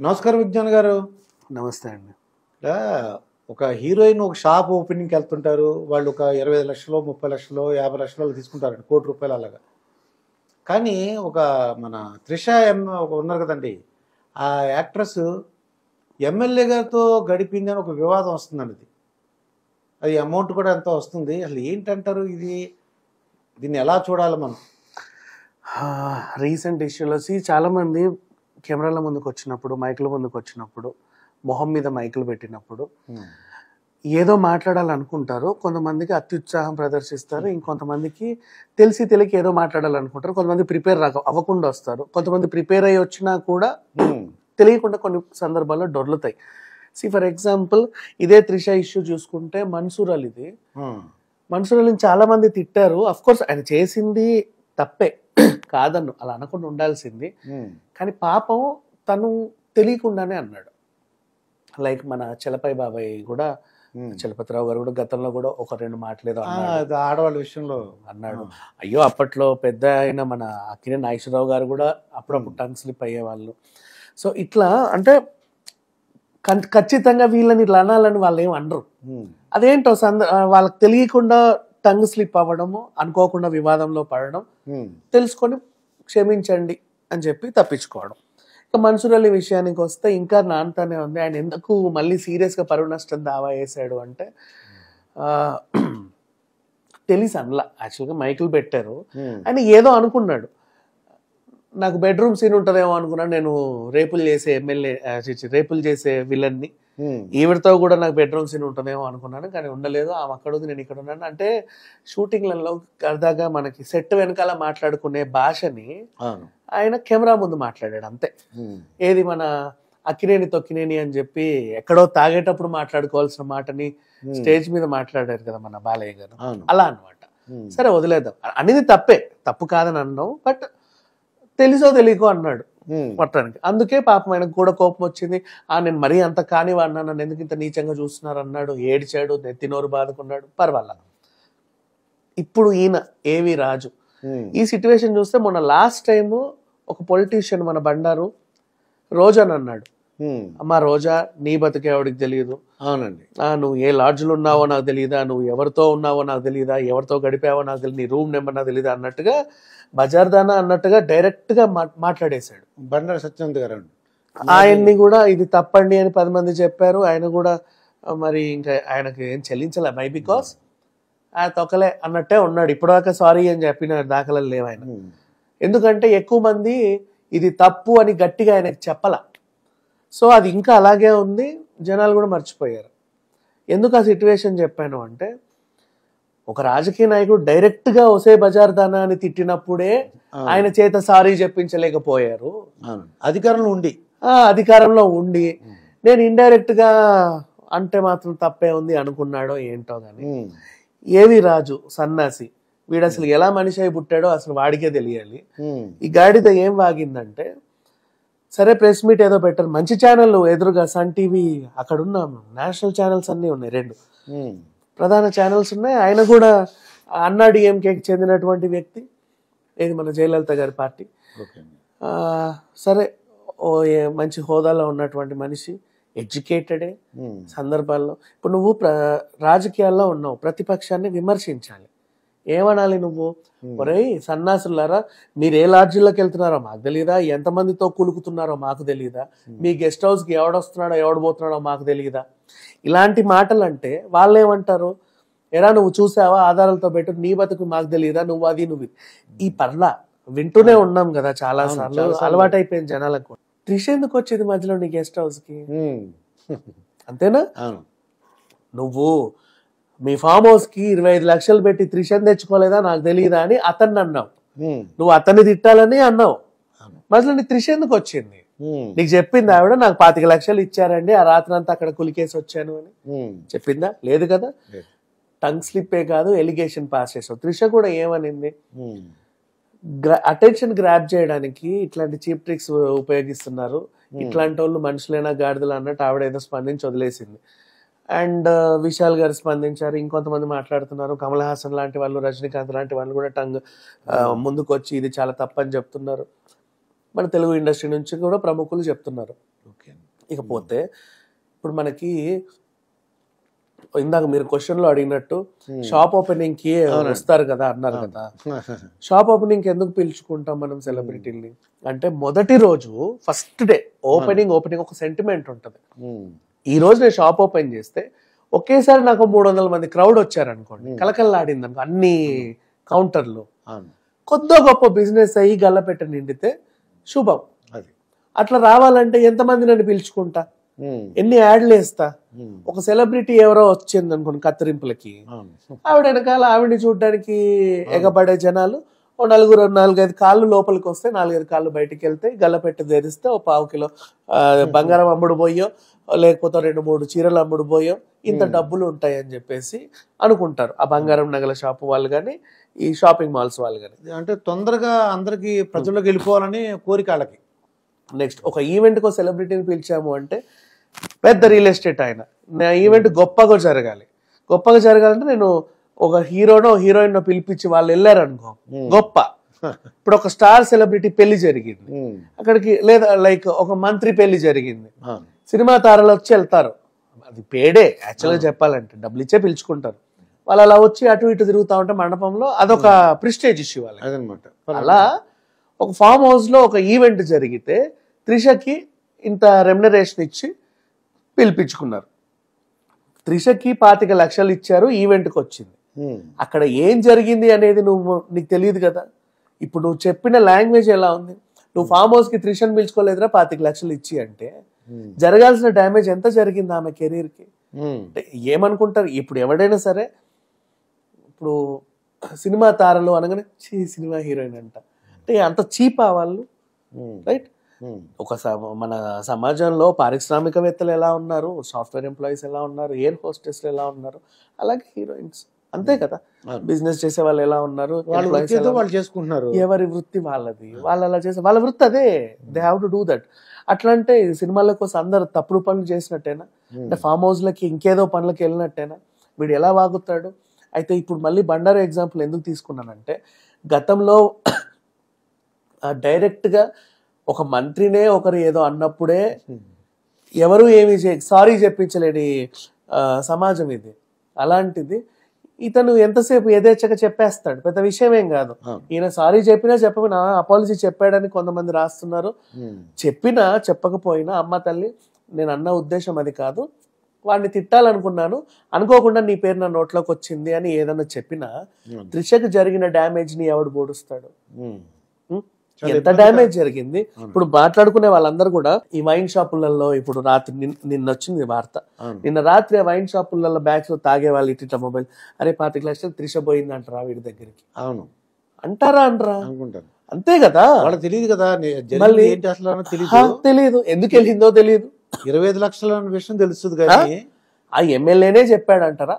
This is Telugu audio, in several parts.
నమస్కారం విజ్ఞాన్ గారు. నమస్తే అండి. ఒక హీరోయిన్ ఒక షాప్ ఓపెనింగ్కి వెళ్తుంటారు. వాళ్ళు ఒక 25 లక్షలు 30 లక్షలు 50 లక్షలు తీసుకుంటారండి, ₹1,00,00,000 అలాగా. కానీ ఒక మన త్రిష ఒక ఉన్నారు కదండి, ఆ యాక్ట్రెస్ ఎమ్మెల్యే గారితో గడిపిందని ఒక వివాదం వస్తుందండి. అది అమౌంట్ కూడా ఎంతో వస్తుంది. అసలు ఏంటంటారు దీన్ని ఎలా చూడాలి మనం? రీసెంట్ ఇష్యూలో చాలామంది కెమెరాల ముందుకు వచ్చినప్పుడు, మైకుల ముందుకు వచ్చినప్పుడు, మొహం మీద మైకులు పెట్టినప్పుడు ఏదో మాట్లాడాలనుకుంటారు. కొంతమందికి అత్యుత్సాహం ప్రదర్శిస్తారు, ఇంకొంతమందికి తెలియక ఏదో మాట్లాడాలనుకుంటారు. కొంతమంది ప్రిపేర్ అవ్వకుండా వస్తారు, కొంతమంది ప్రిపేర్ అయ్యి వచ్చినా కూడా తెలియకుండా కొన్ని సందర్భాల్లో డొర్లుతాయి. ఫర్ ఎగ్జాంపుల్ ఇదే త్రిష ఇష్యూ చూసుకుంటే, మన్సూర్ అలీని చాలా మంది తిట్టారు. అఫ్ కోర్స్ ఆయన చేసింది తప్పే, కాదన్ను, అలా అనకుండా ఉండాల్సింది. కానీ పాపం తను తెలియకుండానే అన్నాడు. లైక్ మన చలపై బాబాయ్ కూడా, చలపతిరావు గారు కూడా గతంలో కూడా ఒక రెండు మాటలేదో ఆడవాళ్ళ విషయంలో అన్నాడు. అయ్యో, అప్పట్లో పెద్ద అయిన మన అక్కినేని నాగేశ్వరరావు గారు కూడా అప్పుడప్పుడు టంగ్ స్లిప్ అయ్యేవాళ్ళు. సో ఇట్లా అంటే ఖచ్చితంగా వీళ్ళని ఇట్లా అనాలని వాళ్ళు ఏం అనరు. అదేంటో వాళ్ళకి తెలియకుండా టంగ్ స్లిప్ అవ్వడము, అనుకోకుండా వివాదంలో పడడం, తెలుసుకొని క్షమించండి అని చెప్పి తప్పించుకోవడం. ఇక మన్సూర్ అలీ విషయానికి వస్తే ఇంకా నాన్నతానే ఉంది. ఆయన ఎందుకు మళ్ళీ సీరియస్గా పరువు నష్టం దావా వేసాడు అంటే, తెలిసి అనలా. యాక్చువల్గా మైకులు పెట్టారు, ఆయన ఏదో అనుకున్నాడు. నాకు బెడ్రూమ్ సీన్ ఉంటుందేమో అనుకున్నాను, నేను రేపులు చేసే విలన్ని, ఈవిడతో కూడా నాకు బెడ్రూమ్ సీన్ ఉంటుందేమో అనుకున్నాను, కానీ ఉండలేదు. ఆమె అక్కడ ఉంది, నేను ఇక్కడ ఉన్నాను అంటే షూటింగ్లలో సరదాగా మనకి సెట్ వెనకాల మాట్లాడుకునే భాషని ఆయన కెమెరా ముందు మాట్లాడాడు అంతే. ఏది మన అక్కినేని తొక్కినేని అని చెప్పి ఎక్కడో తాగేటప్పుడు మాట్లాడుకోవాల్సిన మాటని స్టేజ్ మీద మాట్లాడారు కదా మన బాలయ్య గారు, అలా అనమాట. సరే వదిలేద్దాం, అనేది తప్పు కాదని అన్నాం, బట్ తెలుసో తెలియకో అన్నాడు మొత్తానికి. అందుకే పాపం ఆయనకు కూడా కోపం వచ్చింది. నేను మరీ అంత కానివాడినా, నన్ను ఎందుకు ఇంత నీచంగా చూస్తున్నారు అన్నాడు, ఏడిచాడు, నెత్తినోరు బాదుకున్నాడు, పర్వాలా. ఇప్పుడు ఈయన ఏవి రాజు ఈ సిచ్యువేషన్ చూస్తే, మొన్న లాస్ట్ టైము ఒక పొలిటీషియన్ మన బండారు రోజాని అన్నాడు, అమ్మా రోజా, నీ బతికే ఆవిడికి తెలియదు. అవునండి, నువ్వు ఏ లాడ్జ్లో ఉన్నావో నాకు తెలియదా, నువ్వు ఎవరితో ఉన్నావో నాకు తెలియదా, ఎవరితో గడిపావో నాకు తెలియదు, నీ రూమ్ నెంబర్ నాకు తెలియదా అన్నట్టుగా, బజార్దానా అన్నట్టుగా డైరెక్ట్ గా మాట్లాడేశాడు బండారు సత్యవంత్ గారు. ఆయన్ని కూడా ఇది తప్పండి అని 10 మంది చెప్పారు. ఆయన కూడా మరి ఇంకా ఆయనకి ఏం చెల్లించలే, మై బికాస్ ఆ తొక్కలే అన్నట్టే ఉన్నాడు. ఇప్పటిదాకా సారీ అని చెప్పిన దాఖలాలు లేవు ఆయన. ఎందుకంటే ఎక్కువ మంది ఇది తప్పు అని గట్టిగా ఆయనకి చెప్పాల. సో అది ఇంకా అలాగే ఉంది, జనాలు కూడా మర్చిపోయారు. ఎందుకు ఆ సిచ్యువేషన్ చెప్పాను అంటే, ఒక రాజకీయ నాయకుడు డైరెక్ట్ గా ఒసే బజార్దానా అని తిట్టినప్పుడే ఆయన చేత సారీ చెప్పించలేకపోయారు. అధికారంలో ఉండి నేను ఇండైరెక్ట్ గా అంటే మాత్రం తప్పే ఉంది అనుకున్నాడో ఏంటో గాని. ఏవి రాజు సన్నాసి, వీడు అసలు ఎలా మనిషి అయి పుట్టాడో అసలు వాడికే తెలియాలి. ఈ గాడిద ఏం వాగిందంటే, సరే ప్రెస్ మీట్ ఏదో పెట్టారు, మంచి ఛానల్ ఎదురుగా సన్ టీవీ, అక్కడ ఉన్న నేషనల్ ఛానల్స్ అన్ని ఉన్నాయి, 2 ప్రధాన ఛానల్స్ ఉన్నాయి. ఆయన కూడా అన్నాడీఎంకేకి చెందినటువంటి వ్యక్తి, ఏది మన జయలలిత గారి పార్టీ. సరే మంచి హోదాలో ఉన్నటువంటి మనిషి, ఎడ్యుకేటెడే. సందర్భాల్లో ఇప్పుడు నువ్వు రాజకీయాల్లో ఉన్నావు, ప్రతిపక్షాన్ని విమర్శించాలి. ఏమనాలి నువ్వు? ఒరేయ్ సన్నాసులారా, మీరు ఏ లాడ్జీలోకి వెళ్తున్నారో మాకు తెలియదా, ఎంతమందితో కులుకుతున్నారో మాకు తెలియదా, మీ గెస్ట్ హౌస్కి ఎవడొస్తున్నాడో ఎవడబోతున్నాడో మాకు తెలియదా, ఇలాంటి మాటలు అంటే వాళ్ళు ఏమంటారు? ఎరా నువ్వు చూసావా, ఆధారాలతో పెట్టు, నీ బతుకు మాకు తెలియదా, నువ్వు అది నువ్వు ఈ పర్లా వింటూనే ఉన్నాం కదా చాలా సార్లు, అలవాటైపోయింది జనాలకు. త్రిష ఎందుకు వచ్చింది మధ్యలో నీ గెస్ట్ హౌస్ కి? అంతేనా? నువ్వు మీ ఫామ్ హౌస్ కి 25 లక్షలు పెట్టి త్రిషని తెచ్చుకోలేదా నాకు తెలియదా అని అతన్ని అన్నావు. నువ్వు అతన్ని తిట్టాలని అన్నావు, మధ్యలో నీ త్రిష ఎందుకు వచ్చింది? నీకు చెప్పింది ఆవిడ, నాకు 25 లక్షలు ఇచ్చారండి, ఆ రాత్రి అంతా అక్కడ కులికేసి వచ్చాను అని చెప్పిందా? లేదు కదా. టంగ్ స్లిప్పే కాదు, ఎలిగేషన్ పాస్ చేసావు. త్రిష కూడా ఏమనింది? అటెన్షన్ గ్రాప్ చేయడానికి ఇట్లాంటి చీప్ ట్రిక్స్ ఉపయోగిస్తున్నారు, ఇట్లాంటి వాళ్ళు మనుషులైనా గాడిదలు అన్నట్టు ఆవిడ ఏదో స్పందించి వదిలేసింది. అండ్ విశాల్ గారు స్పందించారు, ఇంకొంతమంది మాట్లాడుతున్నారు, కమల్ హాసన్ లాంటి వాళ్ళు, రజనీకాంత్ లాంటి వాళ్ళు కూడా ముందుకు వచ్చి ఇది చాలా తప్పని చెప్తున్నారు. మన తెలుగు ఇండస్ట్రీ నుంచి కూడా ప్రముఖులు చెప్తున్నారు. ఓకే. ఇకపోతే ఇప్పుడు మనకి ఇందాక మీరు క్వశ్చన్లో అడిగినట్టు షాప్ ఓపెనింగ్ కి వస్తారు కదా అన్నారు కదా, షాప్ ఓపెనింగ్ కి ఎందుకు పిలుచుకుంటాం మనం సెలబ్రిటీని అంటే, మొదటి రోజు ఫస్ట్ డే ఓపెనింగ్ ఒక సెంటిమెంట్ ఉంటుంది. ఈ రోజు నేను షాప్ ఓపెన్ చేస్తే ఒకేసారి నాకు 300 మంది క్రౌడ్ వచ్చారనుకోండి, కలకల్లాడింది అనుకో అన్ని కౌంటర్లు, కొద్ది గొప్ప బిజినెస్ అయ్యి గల్లపెట్ట నిండితే శుభం. అట్లా రావాలంటే ఎంతమంది నన్ను పిలుచుకుంటా, ఎన్ని యాడ్లు వేస్తా. ఒక సెలబ్రిటీ ఎవరో వచ్చింది అనుకోండి కత్తిరింపులకి, ఆవిడ వెనకాల ఆవిడని చూడడానికి ఎగబడే జనాలు ఓ 4-5 కాళ్ళు లోపలికి వస్తే 4-5 కాళ్ళు బయటికి వెళ్తే గల్లపెట్టి తెరిస్తే ఓ 1/2 కిలో బంగారం అమ్ముడు పోయో లేకపోతే 2-3 చీరలు అమ్ముడు పోయో ఇంత డబ్బులు ఉంటాయి అని చెప్పేసి అనుకుంటారు ఆ బంగారం నగల షాపు వాళ్ళు కానీ ఈ షాపింగ్ మాల్స్ వాళ్ళు కానీ. అంటే తొందరగా అందరికి ప్రజల్లోకి వెళ్ళిపోవాలని కోరిక వాళ్ళకి. నెక్స్ట్ ఒక ఈవెంట్కి ఒక సెలబ్రిటీని పిలిచాము అంటే పెద్ద రియల్ ఎస్టేట్ ఆయన, నా ఈవెంట్ గొప్పగా జరగాలంటే నేను ఒక హీరోనో హీరోయిన్ పిలిపించి వాళ్ళు వెళ్ళారనుకో గొప్ప. ఇప్పుడు ఒక స్టార్ సెలబ్రిటీ పెళ్లి జరిగింది అక్కడికి, లేదా లైక్ ఒక మంత్రి పెళ్లి జరిగింది, సినిమా తారలు వచ్చి వెళ్తారు, అది పేడే యాక్చువల్గా చెప్పాలంటే, డబ్బులు ఇచ్చే పిలుచుకుంటారు. వాళ్ళు అలా వచ్చి అటు ఇటు తిరుగుతా ఉంటే మండపంలో అదొక ప్రిస్టేజ్ ఇష్యూ వాళ్ళకి అదనమాట. అలా ఒక ఫామ్ హౌస్ లో ఒక ఈవెంట్ జరిగితే త్రిషకి ఇంత రెమ్యునరేషన్ ఇచ్చి పిలిపించుకున్నారు. త్రిషకి 25 లక్షలు ఇచ్చారు, ఈవెంట్కి వచ్చింది. అక్కడ ఏం జరిగింది అనేది నీకు తెలియదు కదా. ఇప్పుడు నువ్వు చెప్పిన లాంగ్వేజ్ ఎలా ఉంది, నువ్వు ఫామ్ హౌస్ కి త్రిషని పిలుచుకోలేదురా 25 లక్షలు ఇచ్చి అంటే జరగాల్సిన డ్యామేజ్ ఎంత జరిగింది ఆమె కెరీర్ కి. ఏమనుకుంటారు ఇప్పుడు ఎవడైనా సరే, ఇప్పుడు సినిమా తారలు అనగానే సినిమా హీరోయిన్ అంట అంటే అంత చీపా వాళ్ళు, రైట్? ఒక మన సమాజంలో పారిశ్రామికవేత్తలు ఎలా ఉన్నారు, సాఫ్ట్వేర్ ఎంప్లాయీస్ ఎలా ఉన్నారు, ఎయిర్ హోస్టెస్లు ఎలా ఉన్నారు, అలాగే హీరోయిన్స్ అంతే కదా. బిజినెస్ చేసే వాళ్ళు ఎలా ఉన్నారు, వాళ్ళు చేసుకుంటున్నారు, ఎవరి వృత్తి వాళ్ళది, వాళ్ళు అలా చేసే వాళ్ళ వృత్తి అదే, they have to do that. అట్లా అంటే సినిమాల కోసం అందరు తప్పుడు పనులు చేసినట్టేనా, అంటే ఫామ్ హౌస్ లకి ఇంకేదో పనులకి వెళ్ళినట్టేనా, వీడు ఎలా వాగుతాడు. అయితే ఇప్పుడు మళ్ళీ బండారా ఎగ్జాంపుల్ ఎందుకు తీసుకున్నానంటే, గతంలో డైరెక్ట్ గా ఒక మంత్రినే ఒకరు ఏదో అన్నప్పుడే ఎవరు ఏమి సారీ చెప్పించలేని సమాజం ఇది. అలాంటిది ఇతను ఎంతసేపు యథేచ్ఛగా చెప్పేస్తాడు, పెద్ద విషయం ఏం కాదు. ఈయన సారీ చెప్పినా చెప్పకపోయినా అపాలజీ చెప్పాడని కొంతమంది రాస్తున్నారు. చెప్పినా చెప్పకపోయినా అమ్మ తల్లి నేను అన్న ఉద్దేశం అది కాదు, వాడిని తిట్టాలనుకున్నాను, అనుకోకుండా నీ పేరు నా నోట్లోకి వచ్చింది అని ఏదన్నా చెప్పినా త్రిషకు జరిగిన డ్యామేజ్ ని ఎవడు పోడుస్తాడు. ఎంత డ్యామేజ్ జరిగింది. ఇప్పుడు మాట్లాడుకునే వాళ్ళందరూ కూడా ఈ వైన్ షాపులలో, ఇప్పుడు రాత్రి నిన్న వచ్చింది వార్త, నిన్న రాత్రి ఆ వైన్ షాపులలో బ్యాగ్స్ లో తాగే వాళ్ళు ఇట్లా మొబైల్, అరే 25 లక్షలు త్రిష పోయింది అంటారా వీడి దగ్గరికి, అవును అంటారా అనుకుంటారు, అంతే కదా. వాళ్ళకి తెలియదు కదా, తెలియదు ఎందుకు వెళ్ళిందో తెలియదు. 25 లక్షల విషయం తెలుస్తుంది కానీ ఆ ఎమ్మెల్యేనే చెప్పాడంటారా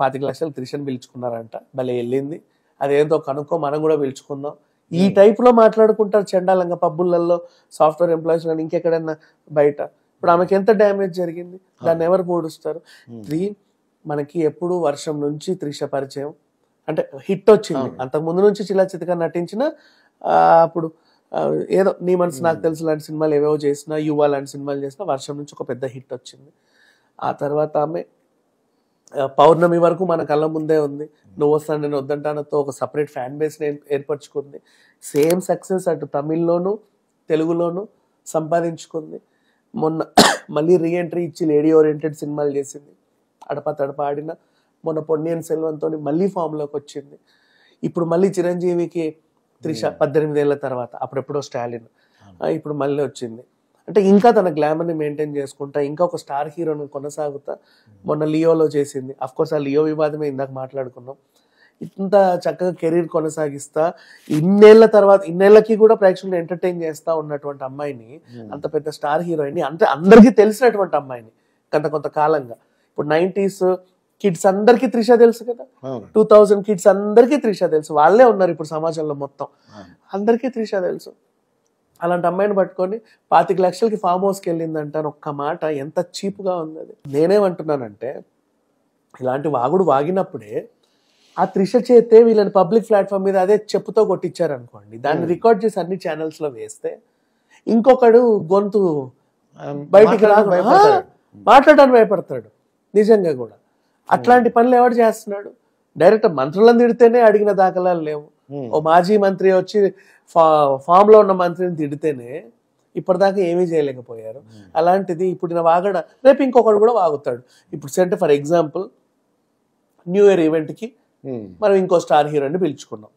25 లక్షలు త్రిషను పిలుచుకున్నారంట, భలే వెళ్ళింది, అదేంతో కనుక్కో మనం కూడా పిలుచుకుందాం. ఈ టైప్ లో మాట్లాడుకుంటారు చండాలంగా పబ్బులలో, సాఫ్ట్వేర్ ఎంప్లాయీస్ కానీ ఇంకెక్కడైనా బయట. ఇప్పుడు ఆమెకి ఎంత డ్యామేజ్ జరిగింది, దాన్ని ఎవరు పోడుస్తారు. మనకి ఎప్పుడు వర్షం నుంచి త్రిష పరిచయం అంటే హిట్ వచ్చింది, అంతకు ముందు నుంచి చిలా చితగా నటించిన, అప్పుడు ఏదో నీ మనసు నాకు తెలుసు లాంటి సినిమాలు ఏవేవో చేసినా, యువ లాంటి సినిమాలు చేసినా, వర్షం నుంచి ఒక పెద్ద హిట్ వచ్చింది. ఆ తర్వాత ఆమె పౌర్ణమి వరకు మన కళ్ళ ముందే ఉంది, నువ్వు వస్తాను నేను వద్దంటానతో ఒక సపరేట్ ఫ్యాన్ బేస్ ఏర్పరచుకుంది. సేమ్ సక్సెస్ అటు తమిళ్లోను తెలుగులోను సంపాదించుకుంది. మొన్న మళ్ళీ రీఎంట్రీ ఇచ్చి లేడీ ఓరియంటెడ్ సినిమాలు చేసింది, అడప తడప ఆడిన. మొన్న పొన్నియిన్ సెల్వన్తో మళ్ళీ ఫామ్లోకి వచ్చింది. ఇప్పుడు మళ్ళీ చిరంజీవికి త్రిష 18 ఏళ్ల తర్వాత, అప్పుడెప్పుడో స్టాలిన్, ఇప్పుడు మళ్ళీ వచ్చింది. అంటే ఇంకా తన గ్లామర్ని మెయింటైన్ చేసుకుంటా, ఇంకా ఒక స్టార్ హీరోని కొనసాగుతా. మొన్న లియోలో చేసింది, అఫ్ కోర్స్ ఆ లియో వివాదమే ఇందాక మాట్లాడుకున్నాం. ఇంత చక్కగా కెరీర్ కొనసాగిస్తా, ఇన్నేళ్ల తర్వాత, ఇన్నేళ్లకి కూడా ప్రేక్షకులు ఎంటర్టైన్ చేస్తా ఉన్నటువంటి అమ్మాయిని, అంత పెద్ద స్టార్ హీరోయిన్, అంటే అందరికీ తెలిసినటువంటి అమ్మాయిని కొంత కాలంగా, ఇప్పుడు 90s కిడ్స్ అందరికీ త్రిష తెలుసు కదా, 2000 కిడ్స్ అందరికీ త్రిష తెలుసు, వాళ్ళే ఉన్నారు ఇప్పుడు సమాజంలో మొత్తం, అందరికీ త్రిష తెలుసు. అలాంటి అమ్మాయిని పట్టుకొని 25 లక్షలకి ఫామ్ హౌస్కి వెళ్ళిందంట ఒక్క మాట, ఎంత చీప్గా ఉంది అది. నేనేమంటున్నానంటే, ఇలాంటి వాగుడు వాగినప్పుడే ఆ త్రిష చేతే వీళ్ళని పబ్లిక్ ప్లాట్ఫామ్ మీద అదే చెప్పుతో కొట్టించారు అనుకోండి, దాన్ని రికార్డ్ చేసి అన్ని ఛానల్స్ లో వేస్తే ఇంకొకడు గొంతు బయటికి రాకుండా మాట్లాడడానికి భయపడతాడు. నిజంగా కూడా అట్లాంటి పనులు ఎవరు చేస్తున్నాడు? డైరెక్ట్ మంత్రులను తిడితేనే అడిగిన దాఖలాలు లేవు. ఓ మాజీ మంత్రి వచ్చి ఫామ్ లో ఉన్న మంత్రిని తిడితేనే ఇప్పటిదాకా ఏమీ చేయలేకపోయారు. అలాంటిది ఇప్పుడు వాగడ, రేపు ఇంకొకడు కూడా వాగుతాడు. ఇప్పుడు centre for example new year event కి మనం ఇంకో స్టార్ హీరోని పిలుచుకున్నాం.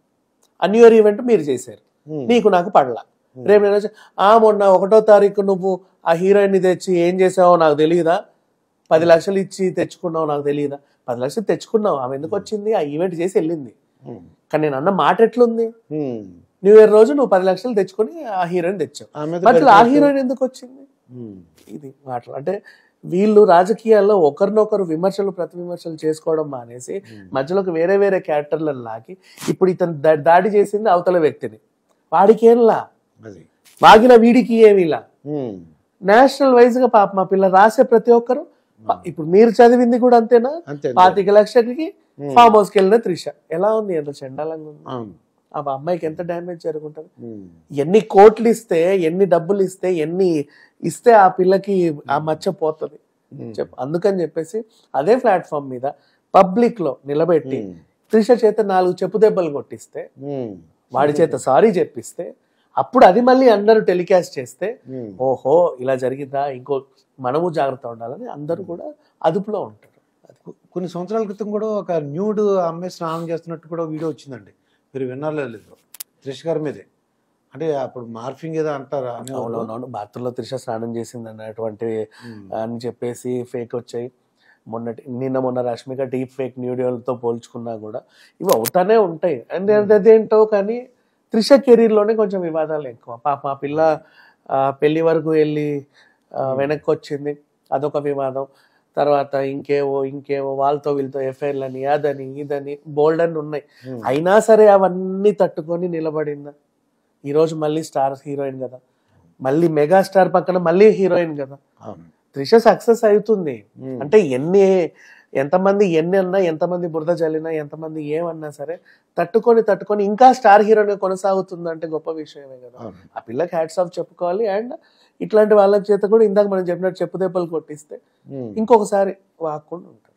ఆ న్యూ ఇయర్ ఈవెంట్ మీరు చేశారు, నీకు నాకు పడలా. రేపు నేను మొన్న 1వ తారీఖు నువ్వు ఆ హీరోయిన్ తెచ్చి ఏం చేసావో నాకు తెలియదా, 10 లక్షలు ఇచ్చి తెచ్చుకున్నావు నాకు తెలియదా? 10 లక్షలు తెచ్చుకున్నావు, ఆమె ఎందుకు వచ్చింది? ఆ ఈవెంట్ చేసి వెళ్ళింది. కానీ నేను అన్న మాట ఎట్లుంది? న్యూ ఇయర్ రోజు నువ్వు 10 లక్షలు తెచ్చుకొని ఆ హీరోయిన్ తెచ్చావు, మరి ఆ హీరోయిన్ ఎందుకు వచ్చింది? ఇది మాటలు. అంటే వీళ్ళు రాజకీయాల్లో ఒకరినొకరు విమర్శలు ప్రతి విమర్శలు చేసుకోవడం మానేసి మధ్యలోకి వేరే వేరే క్యారెక్టర్లను లాగి, ఇప్పుడు ఇతను దాడి చేసింది అవతల వ్యక్తిని, వాడికి ఏంలా, వాగిన వీడికి ఏమిలా, నేషనల్ వైజ్ గా పాప మా పిల్ల రాసే ప్రతి ఒక్కరు. ఇప్పుడు మీరు చదివింది కూడా అంతేనా? 25 లక్షలకి ఫామ్ హౌస్ కి వెళ్ళిన త్రిష ఎలా ఉంది? ఎంత చండాలంగా ఉంది. ఆ అమ్మాయికి ఎంత డ్యామేజ్ జరుగుంటది? ఎన్ని కోట్లు ఇస్తే, ఎన్ని డబ్బులు ఇస్తే, ఎన్ని ఇస్తే ఆ పిల్లకి ఆ మచ్చ పోతుంది అందుకని చెప్పేసి అదే ప్లాట్ఫామ్ మీద పబ్లిక్ లో నిలబెట్టి త్రిష చేత 4 చెప్పు దెబ్బలు కొట్టిస్తే, వాడి చేత సారీ చెప్పిస్తే, అప్పుడు అది మళ్ళీ అందరూ టెలికాస్ట్ చేస్తే ఓహో ఇలా జరిగిందా, ఇంకో మనము జాగ్రత్త ఉండాలని అందరూ కూడా అదుపులో ఉంటారు. కొన్ని సంవత్సరాల క్రితం కూడా ఒక న్యూడ్ అమ్మాయి స్నానం చేస్తున్నట్టు కూడా వీడియో వచ్చిందండి, మీరు విన్నారో లేదు? త్రిష గారి మీదే, అంటే అప్పుడు మార్ఫింగ్ ఏదో అంటారా? అవునవును, బాత్రూంలో త్రిష స్నానం చేసింది అన్నటువంటి అని చెప్పేసి ఫేక్ వచ్చాయి. మొన్న రష్మిక డీప్ ఫేక్ వీడియోలతో పోల్చుకున్నా కూడా ఇవి అవుతానే ఉంటాయి. అంటే అదేంటో కానీ త్రిష కెరీర్ లోనే కొంచెం వివాదాలు ఎక్కువ. పాప ఆ పిల్ల పెళ్లి వరకు వెళ్ళి వెనక్కి వచ్చింది, అదొక వివాదం. తర్వాత ఇంకేవో వాళ్ళతో వీళ్ళతో ఎఫ్ఐఆర్లని, అదని ఇదని బోల్డ్ అని ఉన్నాయి. అయినా సరే అవన్నీ తట్టుకొని నిలబడిందా? ఈరోజు మళ్ళీ స్టార్ హీరోయిన్ కదా, మళ్ళీ మెగాస్టార్ పక్కన మళ్ళీ హీరోయిన్ కదా. త్రిష సక్సెస్ అవుతుంది అంటే ఎంతమంది ఎన్ని అన్నా, ఎంతమంది బురద జల్లినా, ఎంతమంది ఏమన్నా సరే తట్టుకొని ఇంకా స్టార్ హీరోయిన్ కొనసాగుతుంది అంటే గొప్ప విషయమే కదా. ఆ పిల్లకి హ్యాట్స్ ఆఫ్ చెప్పుకోవాలి. అండ్ ఇట్లాంటి వాళ్ళ చేత కూడా ఇందాక మనం చెప్పినట్టు చెప్పు దెబ్బలు కొట్టిస్తే ఇంకొకసారి వాక్కుండా ఉంటారు.